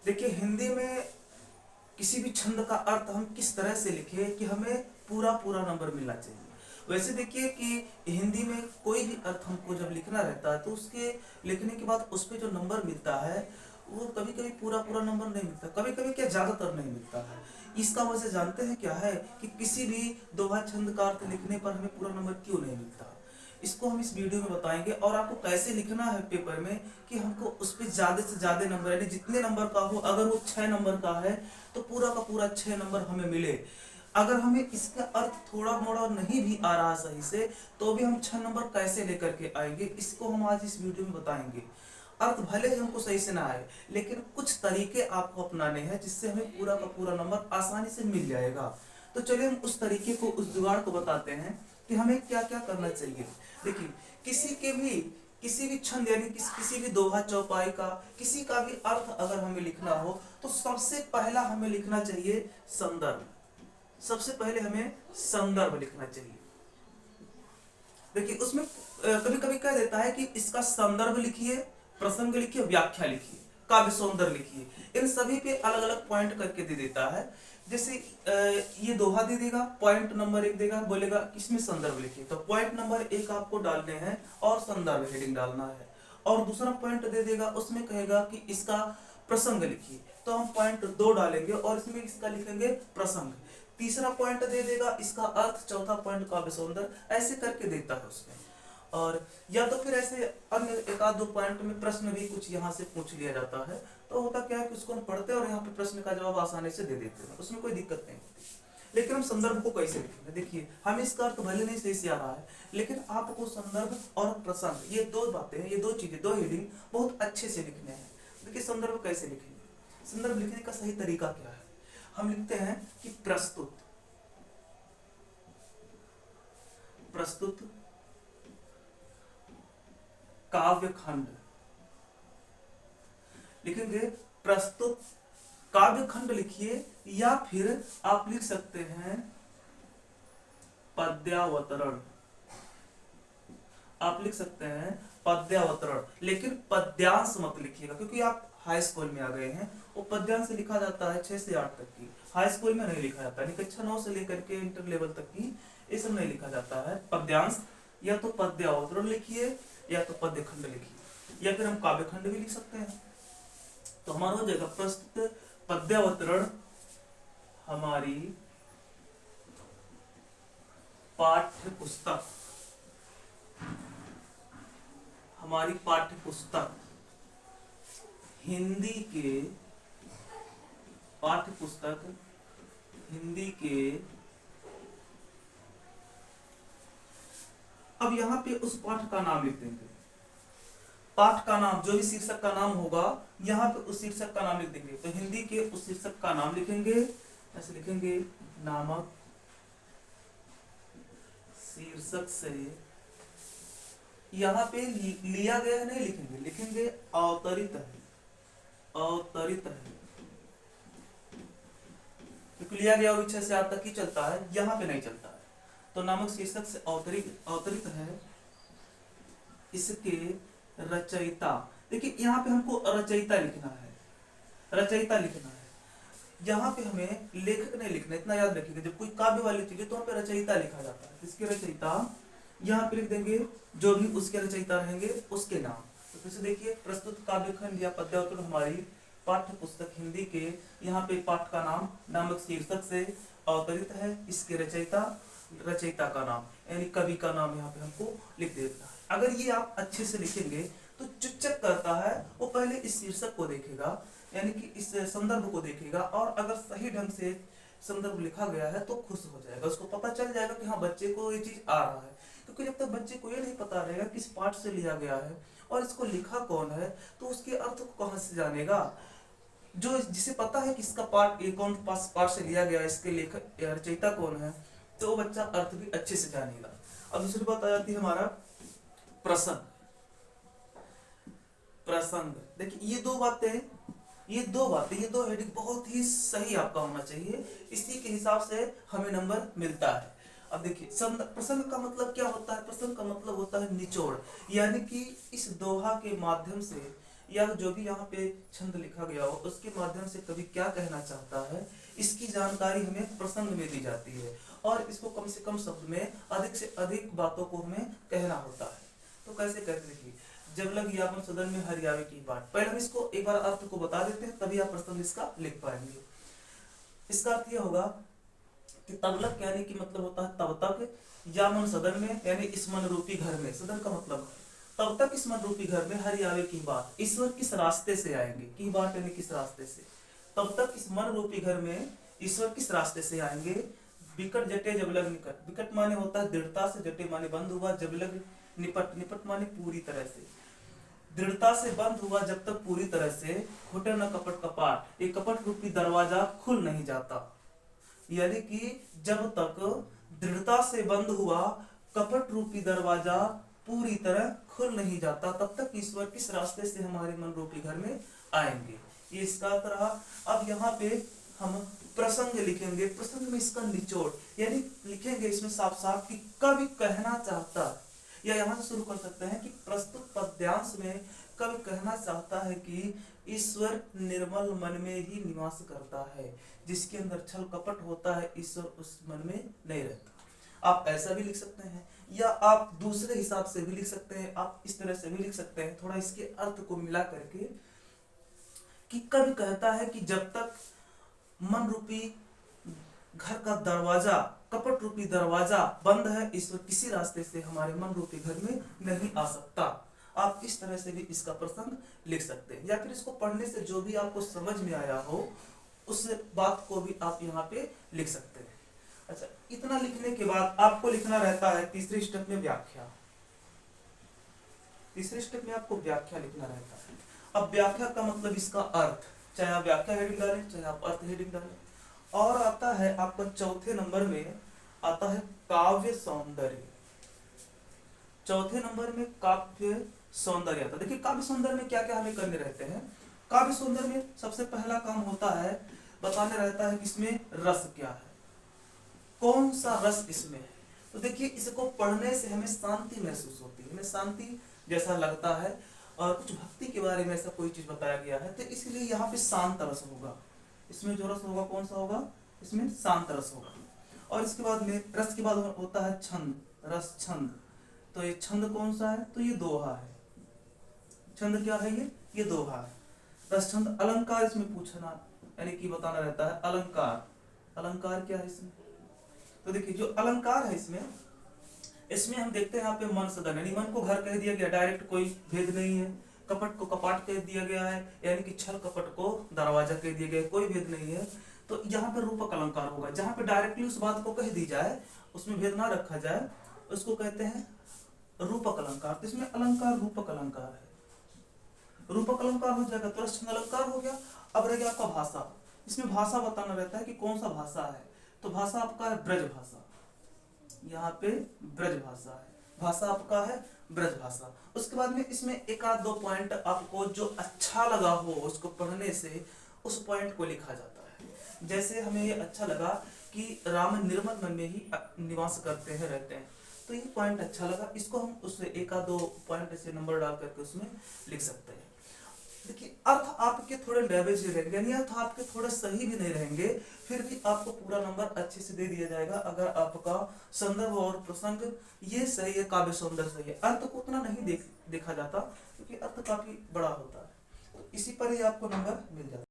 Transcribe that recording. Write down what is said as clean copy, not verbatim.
देखिए हिंदी में किसी भी छंद का अर्थ हम किस तरह से लिखें कि हमें पूरा पूरा नंबर मिलना चाहिए। वैसे देखिए कि हिंदी में कोई भी अर्थ हमको जब लिखना रहता है तो उसके लिखने के बाद उस पर जो नंबर मिलता है वो कभी कभी पूरा पूरा नंबर नहीं मिलता, कभी कभी क्या ज्यादातर नहीं मिलता है। इसका वजह जानते हैं क्या है कि किसी भी दोहा छंद का अर्थ लिखने पर हमें पूरा नंबर क्यों नहीं मिलता। इसको हम इस वीडियो में बताएंगे और आपको कैसे लिखना है पेपर में कि हमको उस पर ज्यादा से ज्यादा नंबर यानी जितने नंबर का हो, अगर वो 6 नंबर का है तो पूरा का पूरा 6 नंबर हमें मिले। अगर हमें इसका अर्थ थोड़ा मोड़ा नहीं भी आ रहा सही से तो भी हम 6 नंबर कैसे लेकर के आएंगे, इसको हम आज इस वीडियो में बताएंगे। अर्थ भले ही हमको सही से ना आए लेकिन कुछ तरीके आपको अपनाने हैं जिससे हमें पूरा का पूरा नंबर आसानी से मिल जाएगा। तो चलिए हम उस तरीके को, उस जुगाड़ को बताते हैं कि हमें क्या क्या करना चाहिए। देखिए किसी भी छंद यानी किसी भी दोहा चौपाई का किसी का भी अर्थ अगर हमें लिखना हो तो सबसे पहला हमें लिखना चाहिए संदर्भ। सबसे पहले हमें संदर्भ लिखना चाहिए। देखिए उसमें कभी कभी कह देता है कि इसका संदर्भ लिखिए, प्रसंग लिखिए, व्याख्या लिखिए, काव्य सौंदर्य लिखिए। इन सभी पे अलग अलग पॉइंट करके दे देता है। जैसे ये दोहा दे देगा, पॉइंट नंबर 1 देगा, बोलेगा किसमें संदर्भ लिखिए, तो पॉइंट नंबर 1 आपको डालने हैं और संदर्भ हेडिंग डालना है। और दूसरा पॉइंट दे देगा, उसमें कहेगा कि इसका प्रसंग लिखिए, तो हम पॉइंट 2 डालेंगे और इसमें इसका लिखेंगे प्रसंग। तीसरा पॉइंट दे देगा इसका अर्थ, चौथा पॉइंट काव्य सौंदर्य, ऐसे करके देता है उसमें। और या तो फिर ऐसे अन्य एक आध दो पॉइंट में प्रश्न भी कुछ यहाँ से पूछ लिया जाता है, तो होता क्या है कि उसको हम पढ़ते हैं और यहाँ पे प्रश्न का जवाब आसानी से दे देते हैं, उसमें कोई दिक्कत नहीं होती। लेकिन हम संदर्भ को कैसे लिखेंगे, देखिए हमें इसका अर्थ भले नहीं सही से आ रहा है लेकिन आपको संदर्भ और प्रसंग, ये दो बातें हैं, ये दो चीजें, दो हेडिंग बहुत अच्छे से लिखने हैं। देखिए संदर्भ कैसे लिखेंगे, संदर्भ लिखने का सही तरीका क्या है। हम लिखते हैं कि प्रस्तुत काव्य खंड लिखेंगे, प्रस्तुत काव्य खंड लिखिए, या फिर आप लिख सकते हैं पद्यावतरण। आप लिख सकते हैं पद्यावतरण, लेकिन पद्यांश मत लिखिएगा क्योंकि आप हाई स्कूल में आ गए हैं। वो पद्यांश लिखा जाता है 6 से 8 तक की, हाई स्कूल में नहीं लिखा जाता, कक्षा 9 से लेकर के इंटर लेवल तक की ये सब नहीं लिखा जाता है। पद्यांश या तो पद्यावतरण लिखिए या तो पद्य खंड लिखिए, या फिर हम काव्य खंड भी लिख सकते हैं। तो हमारा हो जाएगा प्रस्तुत पद्यावतरण हमारी पाठ्य पुस्तक, हमारी पाठ्य पुस्तक हिंदी के, पाठ्य पुस्तक हिंदी के। अब यहाँ पे उस पाठ का नाम लिख देंगे, पाठ का नाम, जो भी शीर्षक का नाम होगा यहाँ पे उस शीर्षक का नाम लिख देंगे। तो हिंदी के उस शीर्षक का नाम लिखेंगे, ऐसे लिखेंगे नामक शीर्षक से। यहाँ पे लिया गया नहीं लिखेंगे, लिखेंगे अवतरित है, अवतरित है, क्योंकि लिया गया वो 6 से 8 तक ही चलता है, यहाँ पे नहीं चलता है। तो नामक शीर्षक से अवतरित है इसके रचयिता। देखिए यहाँ पे हमको रचयिता लिखना है, रचयिता लिखना है। यहाँ पे हमें लेखक नहीं लिखना, इतना याद रखिएगा। जब कोई काव्य वाली चीज है तो वहाँ पे रचयिता लिखा जाता है। इसके रचयिता यहाँ पे लिख देंगे, जो भी उसके रचयिता रहेंगे उसके नाम। तो फिर से देखिए, प्रस्तुत काव्य खंड या पद्यावतरण हमारी पाठ्य पुस्तक हिंदी के, यहाँ पे पाठ का नाम नामक शीर्षक से अवतरित है, इसके रचयिता, रचयिता का नाम यानी कवि का नाम यहाँ पे हमको लिख देना है। अगर ये आप अच्छे से लिखेंगे तो जो चेक करता है वो पहले इस शीर्षक को देखेगा, यानी कि इस संदर्भ को देखेगा, और अगर सही ढंग से संदर्भ लिखा गया है तो खुश हो जाएगा, उसको पता चल जाएगा कि हाँ बच्चे को ये चीज आ रहा है। क्योंकि जब तक बच्चे को ये नहीं पता रहेगा किस पाठ से लिया गया है और इसको लिखा कौन है, तो उसके अर्थ को कहाँ से जानेगा। जो जिसे पता है कि इसका पाठ कौन पाठ से लिया गया, इसके लेखक या रचयिता कौन है, तो वो बच्चा अर्थ भी अच्छे से जानेगा। अब दूसरी बात आ जाती है हमारा प्रसंग। प्रसंग देखिए ये दो हेडिंग बहुत ही सही आपका होना चाहिए, इसी के हिसाब से हमें नंबर मिलता है। अब देखिए प्रसंग का मतलब क्या होता है, प्रसंग का मतलब होता है निचोड़, यानी कि इस दोहा के माध्यम से या जो भी यहाँ पे छंद लिखा गया हो उसके माध्यम से कवि क्या कहना चाहता है, इसकी जानकारी हमें प्रसंग में दी जाती है और इसको कम से कम शब्द में अधिक से अधिक बातों को हमें कहना होता है। तो कैसे कहते देखिए, जब लग यावन सदन में हरियावे की बात, पहले हम इसको एक बार अर्थ को बता देते हैं तभी आप प्रसंग इसका लिख पाएंगे। इसका अर्थ यह होगा कि तब लग यानी कि मतलब होता है तब तक, यावन सदन में यानी इस मन रूपी घर में, सदन का मतलब तब तक इस मन रूपी घर में हरियावे की बात, ईश्वर किस रास्ते से आएंगे, की बात यानी किस रास्ते से, तब तक इस मन रूपी घर में ईश्वर किस रास्ते से आएंगे। विकट जटे जब लग निकट, विकट माने होता है दृढ़ता से, जटे माने बंद हुआ, जब लग निपट, निपट माने पूरी तरह से, दृढ़ता से बंद हुआ जब तक पूरी तरह से, खोटे न कपट कपाट, एक कपट रूपी दरवाजा खुल नहीं जाता, यानी कि जब तक दृढ़ता से बंद हुआ कपट रूपी दरवाजा पूरी तरह खुल नहीं जाता, तब तक ईश्वर किस रास्ते से हमारे मन रूपी घर में आएंगे। ये इसका अर्थ रहा। अब यहाँ पे हम प्रसंग लिखेंगे, प्रसंग में इसका निचोड़ यानी लिखेंगे इसमें साफ साफ कि कवि कहना चाहता है, या यहाँ से शुरू कर सकते हैं कि प्रस्तुत पद्यांश में कवि कहना चाहता है कि ईश्वर निर्मल मन में ही निवास करता है, जिसके अंदर छल कपट होता है ईश्वर उस मन में नहीं रहता। आप ऐसा भी लिख सकते हैं या आप दूसरे हिसाब से भी लिख सकते हैं, आप इस तरह से भी लिख सकते हैं, थोड़ा इसके अर्थ को मिला करके कि कवि कहता है कि जब तक मन रूपी घर का दरवाजा, कपट रूपी दरवाजा बंद है, ईश्वर किसी रास्ते से हमारे मन रूपी घर में नहीं आ सकता। आप इस तरह से भी इसका प्रसंग लिख सकते हैं, या फिर इसको पढ़ने से जो भी आपको समझ में आया हो उस बात को भी आप यहाँ पे लिख सकते हैं। अच्छा, इतना लिखने के बाद आपको लिखना रहता है तीसरे स्टेप में व्याख्या। तीसरे स्टेप में आपको व्याख्या लिखना रहता है। अब व्याख्या का मतलब इसका अर्थ, चाहे आप व्याख्या हेडिंग डालें चाहे आप अर्थ हेडिंग डालें। और आता है आपका चौथे नंबर में आता है काव्य सौंदर्य। चौथे नंबर में काव्य सौंदर्य आता है। देखिए काव्य सौंदर्य में क्या क्या हमें करने रहते हैं। काव्य सौंदर्य में सबसे पहला काम होता है बताने रहता है कि इसमें रस क्या है, कौन सा रस इसमें है। तो देखिए इसको पढ़ने से हमें शांति महसूस होती है, हमें शांति जैसा लगता है और कुछ भक्ति के बारे में ऐसा कोई चीज बताया गया है, तो इसलिए यहाँ पे शांत रस होगा। इसमें जो रस होगा कौन सा होगा, इसमें शांत रस होगा। और इसके बाद में रस के बाद होता है छंद, रस छंद। तो ये छंद कौन सा है, तो ये दोहा है। छंद क्या है, ये दोहा है। रस छंद। अलंकार इसमें पूछना यानी कि बताना रहता है अलंकार, अलंकार क्या है इसमें। तो देखिए जो अलंकार है इसमें हम देखते हैं यहाँ पे मन सदन यानी मन को घर कह दिया गया, डायरेक्ट कोई भेद नहीं है। कपट को कपाट कह दिया गया है यानी कि छल कपट को दरवाजा कह दिया गया है, कोई भेद नहीं है। तो यहाँ पे रूपक अलंकार होगा, जहाँ पे डायरेक्टली उस बात को कह दी जाए, उसमें भेद ना रखा जाए, उसको कहते हैं रूपक अलंकार। तो इसमें अलंकार रूपक अलंकार है। रूपक अलंकार हो जाएगा तो रस छंद अलंकार हो गया। अब रह गया आपका भाषा। इसमें भाषा बताना रहता है कि कौन सा भाषा है। तो भाषा आपका है ब्रज भाषा, यहाँ पे ब्रज भाषा है, भाषा आपका है ब्रज भाषा। उसके बाद में इसमें एक आध दो पॉइंट आपको जो अच्छा लगा हो उसको पढ़ने से उस पॉइंट को लिखा जाता है। जैसे हमें ये अच्छा लगा कि राम निर्मल मन में ही निवास करते हैं, रहते हैं, तो ये पॉइंट अच्छा लगा, इसको हम उससे एक आध दो पॉइंट ऐसे नंबर डाल करके उसमें लिख सकते हैं। देखिए अर्थ आपके थोड़े डैमेज रहेंगे यानी अर्थ आपके थोड़े सही भी नहीं रहेंगे, फिर भी आपको पूरा नंबर अच्छे से दे दिया जाएगा अगर आपका संदर्भ और प्रसंग ये सही है, काव्य सौंदर्य सही है। अर्थ को उतना नहीं देखा जाता क्योंकि अर्थ काफी बड़ा होता है, तो इसी पर ही आपको नंबर मिल जाता है।